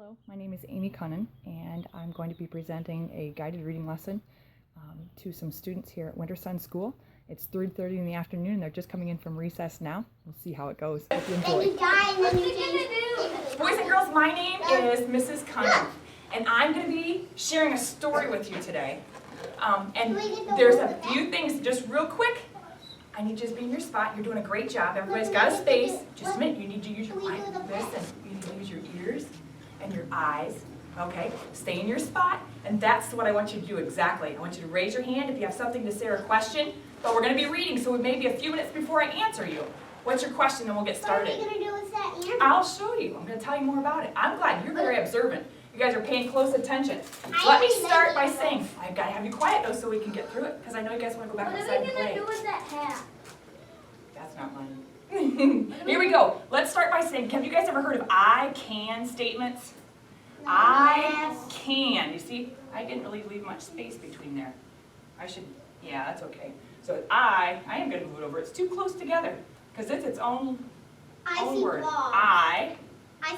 Hello, my name is Amy Kunnen, and I'm going to be presenting a guided reading lesson to some students here at Winter Sun School. It's 3:30 in the afternoon, and they're just coming in from recess now. We'll see how it goes. Hope you enjoy. Boys and girls, my name is Mrs. Kunnen, and I'm going to be sharing a story with you today. And there's a few things, just real quick. I need you to be in your spot. You're doing a great job. Everybody's got a space. Just a minute. You need to use your eyes. Listen. You need to use your ears and your eyes. Okay? Stay in your spot. And that's what I want you to do exactly. I want you to raise your hand if you have something to say or a question. But we're going to be reading, so it may be a few minutes before I answer you. What's your question? And we'll get started. What are you going to do with that answer? I'll show you. I'm going to tell you more about it. I'm glad you're very observant. You guys are paying close attention. Let me start by saying, I've got to have you quiet though so we can get through it, because I know you guys want to go back inside and play. What are we going to do with that hat? That's not mine. Here we go. Let's start by saying, have you guys ever heard of I can statements? I can. You see, I didn't really leave much space between there. I should, yeah, that's okay. So I am going to move it over. It's too close together because it's its own word. I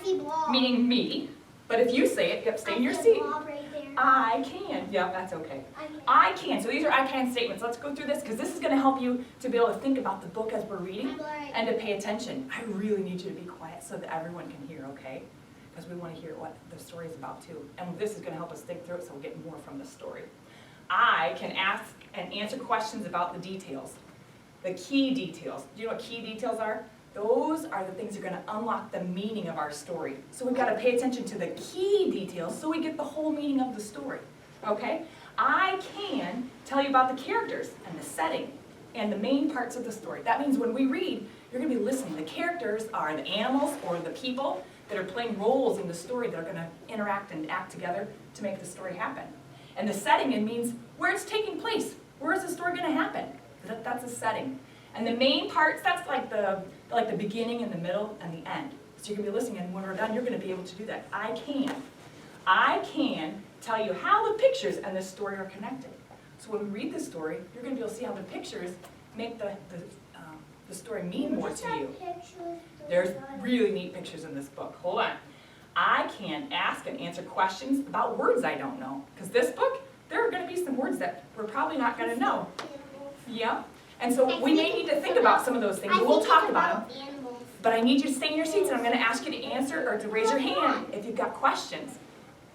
see blob. Meaning me. But if you say it, yep, stay in your seat. Right there. I can. Yeah, that's okay. I can. So these are I can statements. Let's go through this because this is going to help you to be able to think about the book as we're reading and to pay attention. I really need you to be quiet so that everyone can hear, okay? Because we want to hear what the story is about too. And this is going to help us think through it so we'll get more from the story. I can ask and answer questions about the details. The key details. Do you know what key details are? Those are the things that are going to unlock the meaning of our story. So we've got to pay attention to the key details so we get the whole meaning of the story. Okay? I can tell you about the characters and the setting and the main parts of the story. That means when we read, you're going to be listening. The characters are the animals or the people that are playing roles in the story that are going to interact and act together to make the story happen. And the setting, it means where it's taking place. Where is the story going to happen? That's a setting. And the main parts, that's like the beginning and the middle and the end. So you're going to be listening, and when we're done, you're going to be able to do that. I can tell you how the pictures and the story are connected. So when we read the story, you're going to be able to see how the pictures make the story mean more to you. There's really neat pictures in this book. Hold on. I can ask and answer questions about words I don't know. Because this book, there are going to be some words that we're probably not going to know. Yeah. And so we may need to think about some of those things. We'll talk about them. But I need you to stay in your seats, and I'm going to ask you to answer or to raise your hand if you've got questions.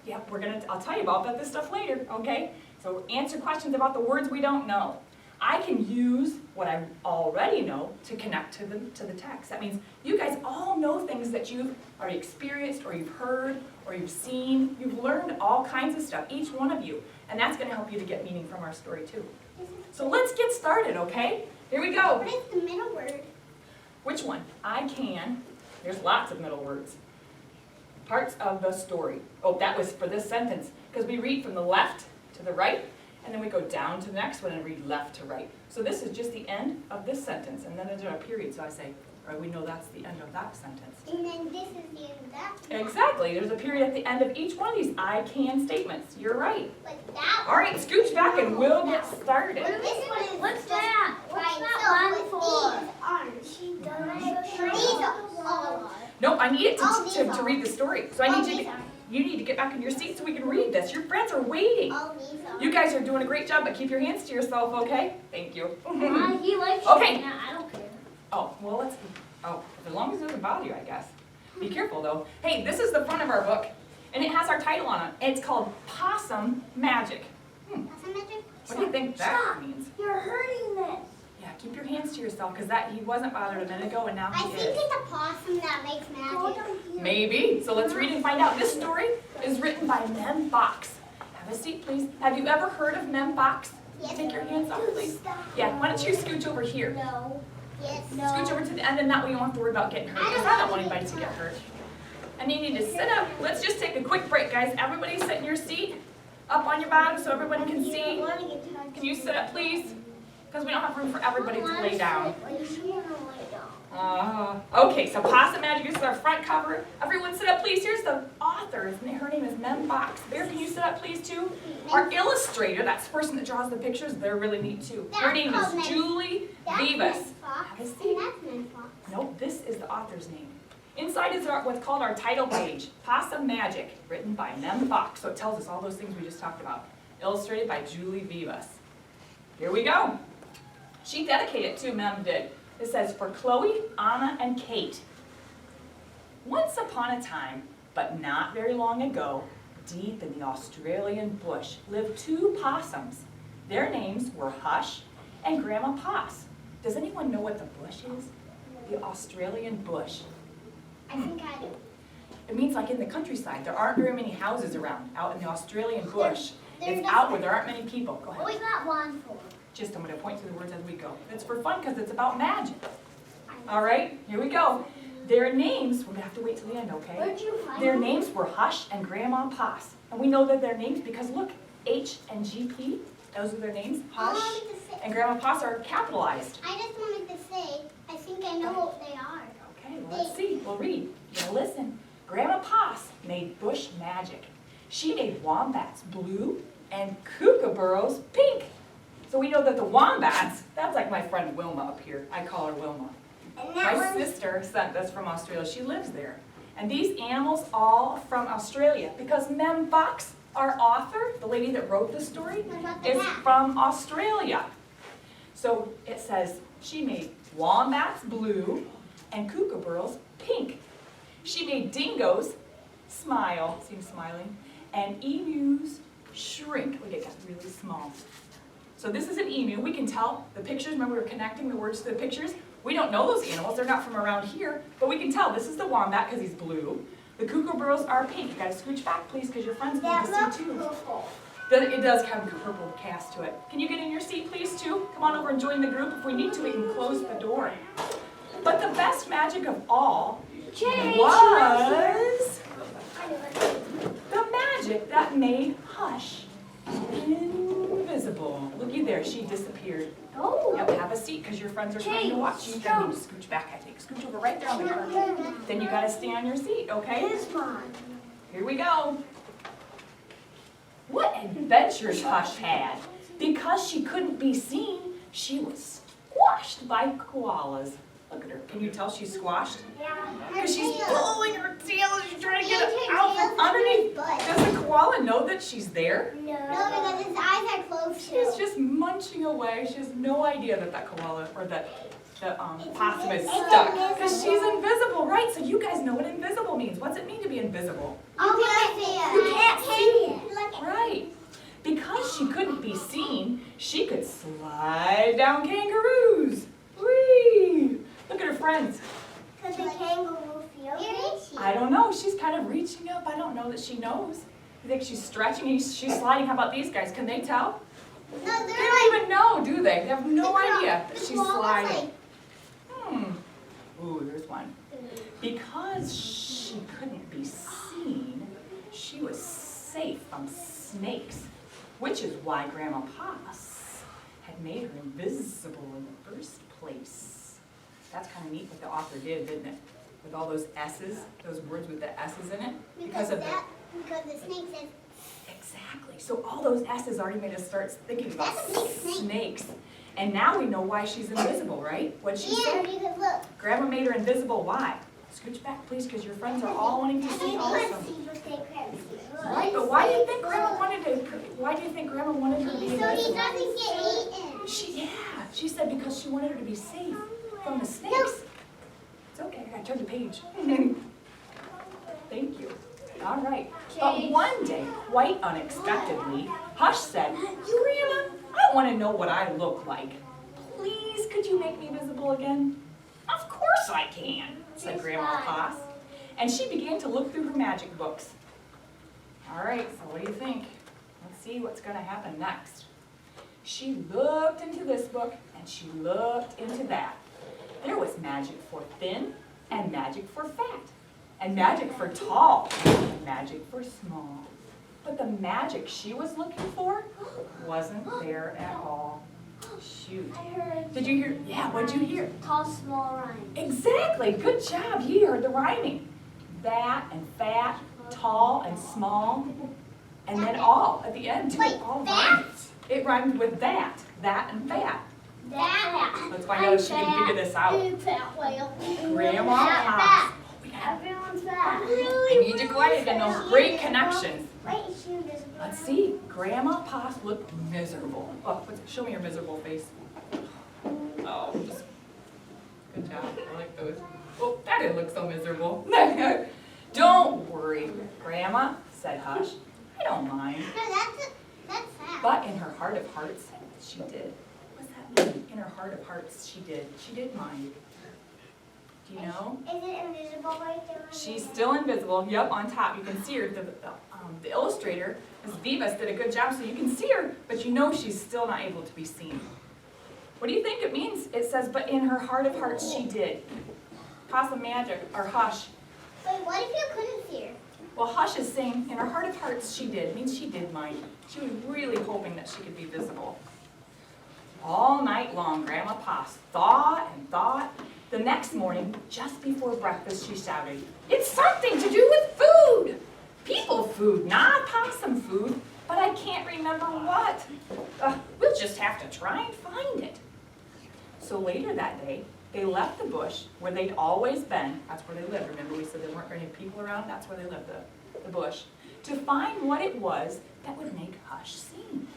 Yep, I'll tell you about this stuff later, okay? So answer questions about the words we don't know. I can use what I already know to connect to the text. That means you guys all know things that you've already experienced or you've heard or you've seen. You've learned all kinds of stuff, each one of you. And that's going to help you to get meaning from our story too. So let's get started, okay? Here we go. What is the middle word? Which one? I can. There's lots of middle words. Parts of the story. Oh, that was for this sentence. Because we read from the left to the right, and then we go down to the next one and read left to right. So this is just the end of this sentence, and then there's a period. So I say, or we know that's the end of that sentence. And then this is the end of that. Exactly. There's a period at the end of each one of these I can statements. You're right. Like that. All right, scooch back and we'll get started. What's that? What's that one for? These aren't. These are all. No, I need it to read the story. So I need you need to get back in your seat so we can read this. Your friends are waiting. You guys are doing a great job, but keep your hands to yourself, okay? Thank you. He likes okay. I don't care. Oh, well, as long as it doesn't bother you, I guess. Be careful, though. Hey, this is the front of our book, and it has our title on it. It's called Possum Magic. Possum magic? What do you think that means? You're hurting this. Yeah, keep your hands to yourself, because he wasn't bothered a minute ago, and now he I is. think it's a possum that makes magic. Maybe. So let's read and find out. This story is written by Mem Fox. Have a seat, please. Have you ever heard of Mem Fox? Yes. Take your hands off, please. Yeah, why don't you scooch over here? No. Yes. No. Scooch over to the end, and that way you won't have to worry about getting hurt, because I don't want anybody to get hurt. And you need to sit up. Let's just take a quick break, guys. Everybody sit in your seat, up on your bottom so everyone can see. Can you sit up, please? Because we don't have room for everybody to lay down. Okay, so Possum Magic is our front cover. Everyone sit up, please. Here's the author. Her name is Mem Fox. Bear, can you sit up, please, too? Our illustrator, that's the person that draws the pictures, they're really neat, too. Her name is Julie Vivas. Have a seat. Nope, this is the author's name. Inside is what's called our title page, Possum Magic, written by Mem Fox. So it tells us all those things we just talked about. Illustrated by Julie Vivas. Here we go. She dedicated it to Mem did. It says, for Chloe, Anna, and Kate. Once upon a time, but not very long ago, deep in the Australian bush lived two possums. Their names were Hush and Grandma Poss. Does anyone know what the bush is? The Australian bush. I think I do. It means like in the countryside. There aren't very many houses around out in the Australian bush. There's It's out where there aren't many people. Go What was ahead. that one for? Just I'm going to point to the words as we go. It's for fun because it's about magic. All right, here we go. Their names, we're going to have to wait till the end, okay? Where'd you find Their them? names were Hush and Grandma Poss. And we know that their names because look, H and GP, those are their names. Hush and Grandma Poss are capitalized. I just wanted to say, I think I know what they are. Okay, well, let's see. We'll read. Now listen. Grandma Poss made bush magic. She made wombats blue and kookaburras pink. So we know that the wombats, that's like my friend Wilma up here. I call her Wilma. And My that one's sister sent us from Australia. She lives there. And these animals all from Australia because Mem Fox, our author, the lady that wrote the story, What about the is cat? from Australia. So it says she made wombats blue and kookaburras pink. She made dingoes smile, seems smiling, and emus shrink. Look, it got really small. So this is an emu. We can tell the pictures. Remember, we were connecting the words to the pictures. We don't know those animals. They're not from around here, but we can tell. This is the wombat because he's blue. The kookaburras are pink. You got to scooch back, please, because your friends need That to looks see too. purple. It does have a purple cast to it. Can you get in your seat, please, too? Come on over and join the group. If we need to, we can close the door. But the best magic of all was the magic that made Hush invisible. Looky there, she disappeared. Oh. Yep, have a seat because your friends are trying to watch you. You need to scooch back, I think. Scooch over right there on the carpet. Then you got to stay on your seat, okay? This one. Here we go. What adventures Hush had. Because she couldn't be seen, she was squashed by koalas. Look at her. Can you tell she's squashed? Yeah. Because she's pulling her tail and she's trying to get Her it out tail's from underneath. under his butt. Does the koala know that she's there? No, because his eyes are closed. She's just munching away. She has no idea that that koala or that the possum is stuck. Because she's invisible, right? So you guys know what invisible means. What's it mean to be invisible? You can't see. Right. Because she couldn't be seen, she could slide down kangaroos. Whee! Look at her friends. Because the kangaroo feels I don't know. She's kind of reaching up. I don't know that she knows. You think she's stretching and she's sliding? How about these guys? Can they tell? No, They don't even know, do they? They have no idea that she's sliding. sliding. Ooh, here's one. Because she couldn't be seen, she was safe from snakes, which is why Grandma Poss had made her invisible in the first place. That's kind of neat what the author did, didn't it? With all those S's, those words with the S's in it. Because the snake says. Exactly. So all those S's already made us start thinking about That's a big snake. snakes. And now we know why she's invisible, right? What'd she Yeah, say? because look. Grandma made her invisible. Why? Scooch back, please, because your friends are all wanting to see also. Right, but why do you think Grandma wanted to? Why do you think Grandma wanted her to be So he invisible? doesn't get eaten. She said because she wanted her to be safe from the snakes. It's okay. I turned the page. Thank you. All right. But one day, quite unexpectedly, Hush said, "Grandma, I want to know what I look like. Please, could you make me visible again?" "Of course I can," said Grandma Poss. And she began to look through her magic books. All right, so what do you think? Let's see what's going to happen next. She looked into this book, and she looked into that. There was magic for thin, and magic for fat, and magic for tall, and magic for small. But the magic she was looking for wasn't there at all. Shoot. Did you hear? Yeah, what'd you hear? Tall, small rhyme. Exactly. Good job. You heard the rhyming. That and fat, tall and small, and then all at the end too. Wait, All fat? rhymed. It rhymed with that and fat. That. Let's find out if she can figure this out. Fat whale. Grandma Fat, Poss. Everyone's back. I need you quiet again, those great connections. Wait, is she invisible? Let's see, Grandma Poss looked miserable. Oh, show me your miserable face. Oh, just, good job, I like those. Oh, that didn't look so miserable. Don't worry, Grandma, said Hush. I don't mind. No, that's sad. But in her heart of hearts, she did. What's that mean? In her heart of hearts, she did. She did mind. Do you know? Is it invisible right there? She's still invisible. Yep, on top. You can see her. The illustrator, Ms. Vivas, did a good job so you can see her, but you know she's still not able to be seen. What do you think it means? It says, but in her heart of hearts, she did. Possum magic, or Hush. Wait, what if you couldn't see her? Well, Hush is saying, in her heart of hearts, she did. It means she did mind. She was really hoping that she could be visible. All night long, Grandma Poss thought and thought. The next morning, just before breakfast, she shouted, "It's something to do with food! People food, not possum food, but I can't remember what. We'll just have to try and find it." So later that day, they left the bush where they'd always been. That's where they lived. Remember we said there weren't any people around? That's where they lived, the bush. To find what it was that would make Hush sing.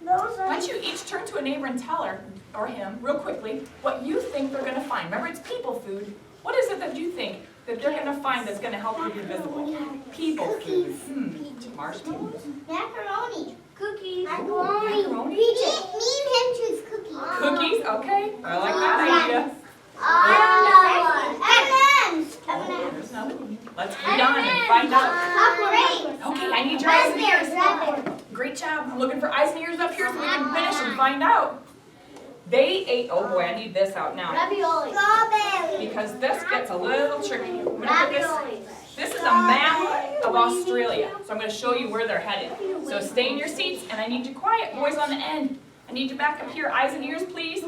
Why don't you each turn to a neighbor and tell her, or him, real quickly, what you think they're going to find. Remember, it's people food. What is it that you think that they're going to find that's going to help you be visible? People food. Marshmallows? Macaroni. Cookies. Macaroni. Me and him choose cookies. Cookies? Okay. I like that idea. M&M's. There's another one. Let's read on and find out. Okay, I need your eyes and ears. Great job. I'm looking for eyes and ears up here so we can finish and find out. They ate, oh boy, I need this out now. Ravioli. Strawberry. Because this gets a little tricky. I'm gonna put this is a map of Australia. So I'm going to show you where they're headed. So stay in your seats and I need you quiet, boys on the end. I need you back up here. Eyes and ears, please.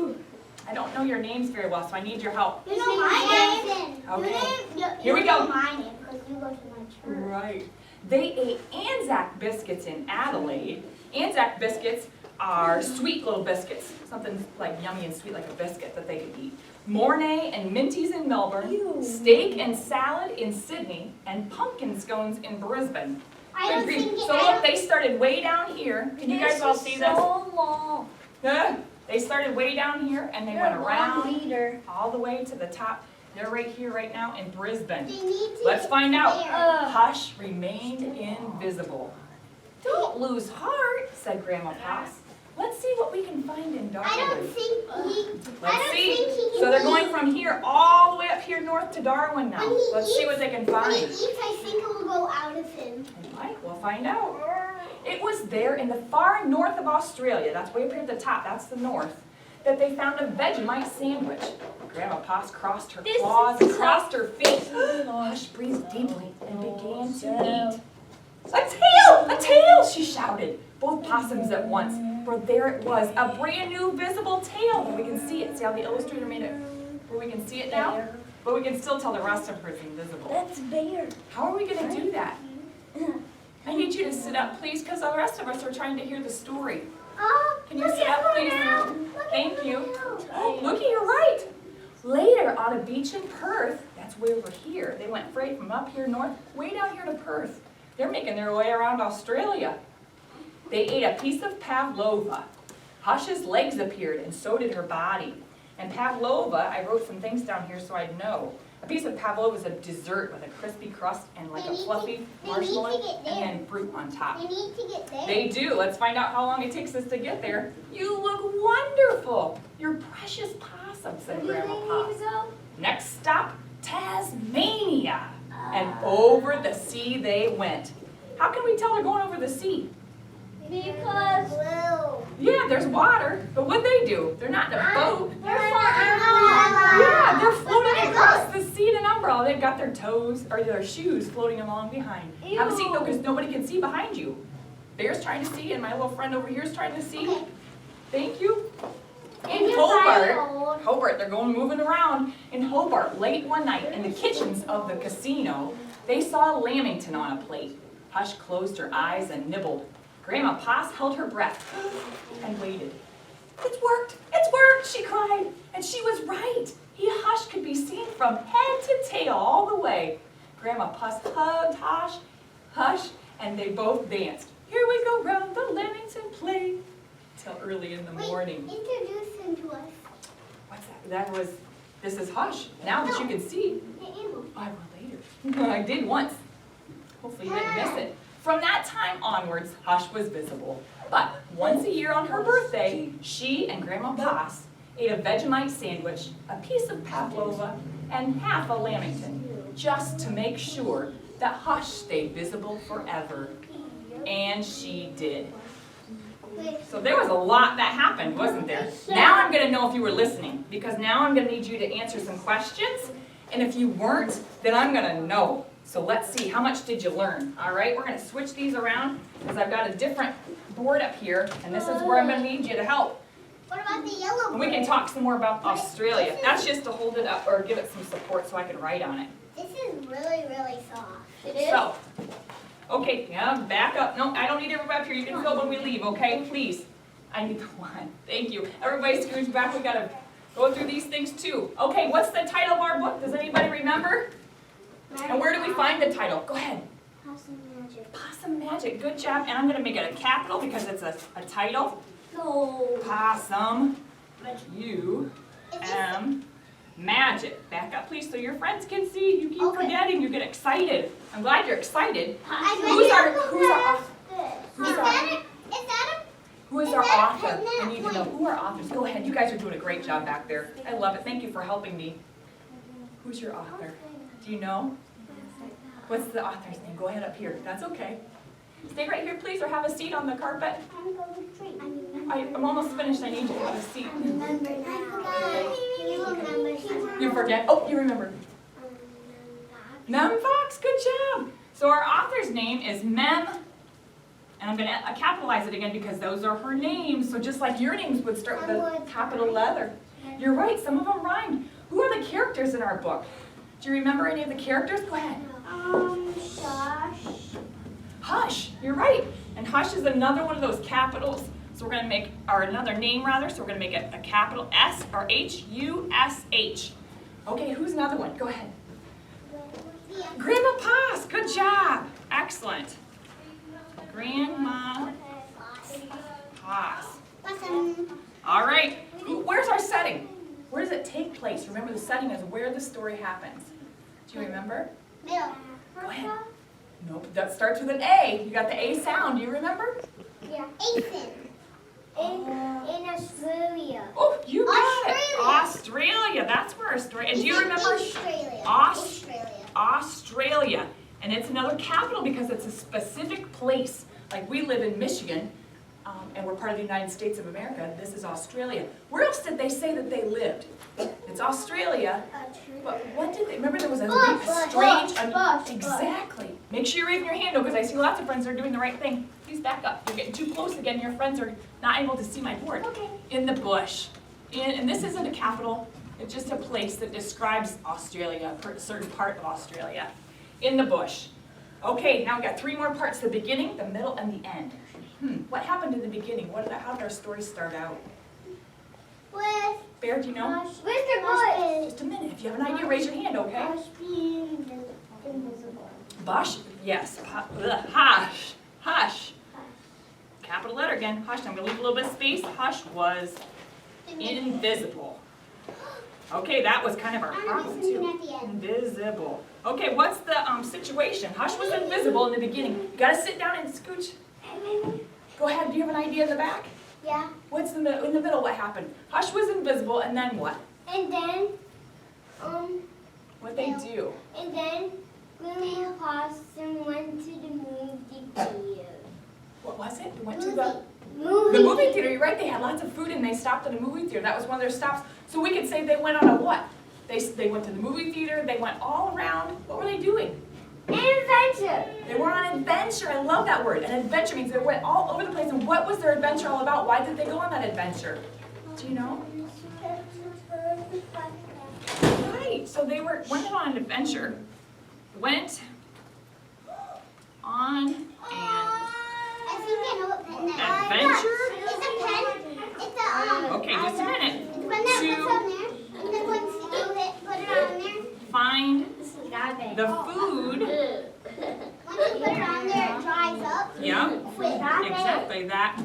I don't know your names very well, so I need your help. You know my name. Okay. Here we go. My name because you go to my church. Right. They ate Anzac biscuits in Adelaide. Anzac biscuits are sweet little biscuits. Something like yummy and sweet like a biscuit that they could eat. Mornay and Minties in Melbourne. Steak and salad in Sydney. And pumpkin scones in Brisbane. So look, they started way down here. Can you guys all see this? So long. They started way down here and they went around all the way to the top. They're right here right now in Brisbane. Let's find out. Hush remained invisible. Don't lose heart, said Grandma Poss. Let's see what we can find in Darwin. Let's see. So they're going from here all the way up here north to Darwin now. Let's see what they can find. When he eats, I think it will go out of him. Right, we'll find out. It was there in the far north of Australia, that's way up here at the top, that's the north, that they found a Vegemite sandwich. Grandma Poss crossed her claws and crossed her feet. Hush breathed deeply and began to eat. A tail, she shouted, both possums at once, for there it was, a brand new visible tail. And we can see it. See how the illustrator made it where we can see it now? But we can still tell the rest of her is invisible. That's bear. How are we going to do that? I need you to sit up, please, because the rest of us are trying to hear the story. Can you sit up, please? Thank you. Oh, looky, you're right. Later, on a beach in Perth, that's way over here. They went right from up here north, way down here to Perth. They're making their way around Australia. They ate a piece of pavlova. Hush's legs appeared, and so did her body. And pavlova, I wrote some things down here so I'd know. A piece of pavlova is a dessert with a crispy crust and like a fluffy marshmallow and then fruit on top. They need to get there. They do. Let's find out how long it takes us to get there. You look wonderful. You're precious possum, said Grandma Poss. Next stop, Tasmania. And over the sea they went. How can we tell they're going over the sea? Because Blue. Yeah, there's water, but what'd they do? They're not in a boat. They're Yeah, they're floating across the sea in an umbrella. They've got their toes, or their shoes floating along behind. Have a seat though, because nobody can see behind you. Bear's trying to see, and my little friend over here is trying to see. Okay. Thank you. In Hobart, they're going moving around. In Hobart, late one night, in the kitchens of the casino, they saw a lamington on a plate. Hush closed her eyes and nibbled. Grandma Poss held her breath and waited. It's worked, she cried, and she was right. Hush could be seen from head to tail, all the way. Grandma Puss hugged Hush, Hush, and they both danced. Here we go round the Lamington play. Till early in the morning. Introduce him to us. What's that? This is Hush. Now that you can see. The animal. I will later. I did once. Hopefully you didn't miss it. From that time onwards, Hush was visible. But once a year on her birthday, she and Grandma Puss ate a Vegemite sandwich, a piece of pavlova, and half a lamington, just to make sure that Hush stayed visible forever. And she did. So there was a lot that happened, wasn't there? Now I'm going to know if you were listening, because now I'm going to need you to answer some questions. And if you weren't, then I'm going to know. So let's see, how much did you learn? All right, we're going to switch these around, because I've got a different board up here, and this is where I'm going to need you to help. What about the yellow board? And we can talk some more about Australia. That's just to hold it up or give it some support so I can write on it. This is really, really soft. It is? So, okay, yeah, back up. No, I don't need everybody up here. You can fill when we leave, okay? Please. I need the one. Thank you. Everybody scooch back. We got to go through these things too. Okay, what's the title of our book? Does anybody remember? And where do we find the title? Go ahead. Possum Magic. Possum Magic. Good job. And I'm going to make it a capital because it's a title. No. Possum. U-M. Magic. Back up, please, so your friends can see. You keep forgetting. You get excited. I'm glad you're excited. Who's our author? Who is our author? I need to know who are authors. Go ahead. You guys are doing a great job back there. I love it. Thank you for helping me. Who's your author? Do you know? What's the author's name? Go ahead up here. That's okay. Stay right here, please, or have a seat on the carpet. I'm almost finished. I need you to have a seat. You forget? Oh, you remember. Mem Fox. Good job. So our author's name is Mem, and I'm going to capitalize it again because those are her names. So just like your names would start with a capital letter. You're right. Some of them rhymed. Who are the characters in our book? Do you remember any of the characters? Go ahead. Shush. Hush, you're right. And Hush is another one of those capitals. So we're going to make, or another name rather, so we're going to make it a capital S or H-U-S-H. Okay, who's another one? Go ahead. Grandma Puss, good job. Excellent. Grandma Puss. All right, where's our setting? Where does it take place? Remember, the setting is where the story happens. Do you remember? Middle. Go ahead. Nope, that starts with an A. You got the A sound. Do you remember? Yeah. Athens. In Australia. Oh, you got it. Australia. That's where our story. And do you remember? Australia. Australia. And it's another capital because it's a specific place. Like we live in Michigan, and we're part of the United States of America. This is Australia. Where else did they say that they lived? It's Australia. But what did they, remember there was a strange, exactly. Make sure you're raising your hand though, because I see lots of friends that are doing the right thing. Please back up. You're getting too close again. Your friends are not able to see my board. Okay. In the bush. And this isn't a capital. It's just a place that describes Australia, a certain part of Australia. In the bush. Okay, now we've got three more parts, the beginning, the middle, and the end. What happened in the beginning? How did our story start out? With Bear, do you know? Mr. Bush. Just a minute. If you have an idea, raise your hand, okay? Hush being invisible. Bush? Yes. Hush. Hush. Capital letter again. Hush. I'm going to leave a little bit of space. Hush was invisible. Okay, that was kind of our problem too. Invisible. Okay, what's the situation? Hush was invisible in the beginning. You got to sit down and scooch. Go ahead. Do you have an idea in the back? Yeah. What's in the middle? What happened? Hush was invisible, and then what? And then, What they do? And then, Grandma Possum went to the movie theater. What was it? They went to the movie movie theater. You're right. They had lots of food, and they stopped at a movie theater. That was one of their stops. So we could say they went on a what? They went to the movie theater. They went all around. What were they doing? An adventure. They were on an adventure. I love that word. An adventure means they went all over the place. And what was their adventure all about? Why did they go on that adventure? Do you know? Right. So they went on an adventure. Went on an I think I know what pen that is. adventure. It's a pen. It's a Okay, just a minute. It's one that puts on there. And then once you put it on there, the food, Once you put it on there, it dries up. yeah, Wait, exactly, that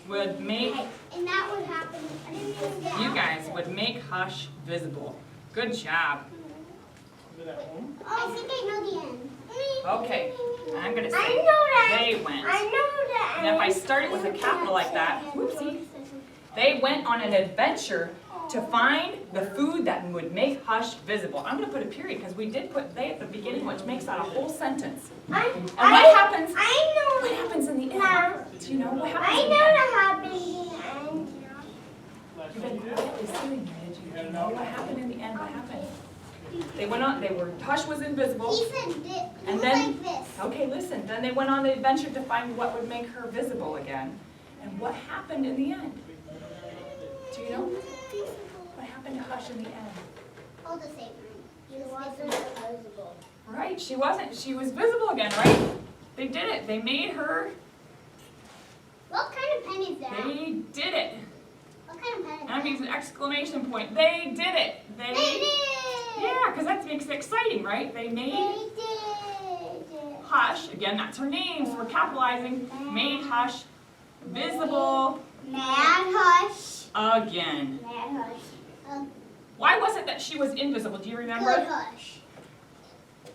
would make, and that would happen. I didn't even get you out. guys would make hush visible. Good job. I think I know the end. Okay, I'm gonna I say know that. they went. I know that. And if I start it with a capital like that, whoopsie, they went on an adventure to find the food that would make hush visible. I'm gonna put a period because we did put they at the beginning, which makes that a whole sentence. And what happens? I What know. happens in the end? Mom, Do you know what happens I in know the end? that happens in the end. You've been quietly sitting there, did you? Do you know what happened in the end? What happened? They went on, hush was invisible. He said this. And It then- was like this. Okay, listen, then they went on the adventure to find what would make her visible again. And what happened in the end? Do you know? What happened to Hush in the end? All the same. She wasn't visible. Right, she wasn't, she was visible again, right? They did it, they made her, What kind of pen is that? they did it. What kind of pen is That that? means an exclamation point. They did it. They did. Yeah, because that makes it exciting, right? They They made did. Hush, again, that's her name, so we're capitalizing, made Hush visible Mad hush. again. Mad hush. Why was it that she was invisible? Do you Good remember? hush.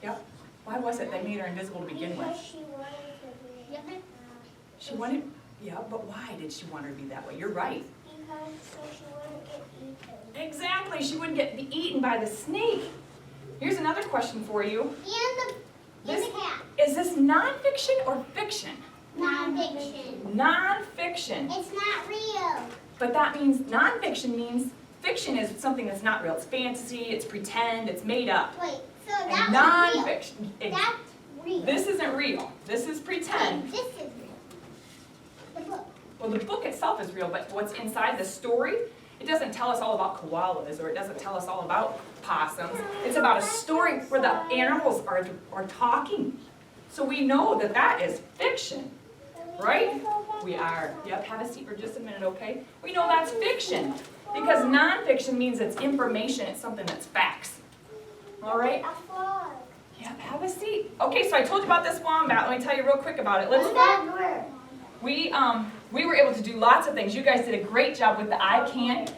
Yep. Why was it they made her invisible to begin with? She wanted to be. Yep. She wanted, yeah, but why did she want her to be that way? You're right. Because so she wouldn't get eaten. Exactly, she wouldn't get eaten by the snake. Here's another question for you. And the cat. Is this nonfiction or fiction? Non-fiction. Nonfiction. It's not real. But that means, nonfiction means, fiction is something that's not real. It's fantasy, it's pretend, it's made up. Wait, so And that was real. nonfiction, That's real. this isn't real. This is pretend. This is real. The book. Well, the book itself is real, but what's inside the story, it doesn't tell us all about koalas, or it doesn't tell us all about possums. It's about a story where the animals are talking. So we know that that is fiction, right? We are. Yep, have a seat for just a minute, okay? We know that's fiction, because nonfiction means it's information, it's something that's facts. All right? A frog. Yep, have a seat. Okay, so I told you about this wombat. Let me tell you real quick about it. What's that word? We were able to do lots of things. You guys did a great job with the I can.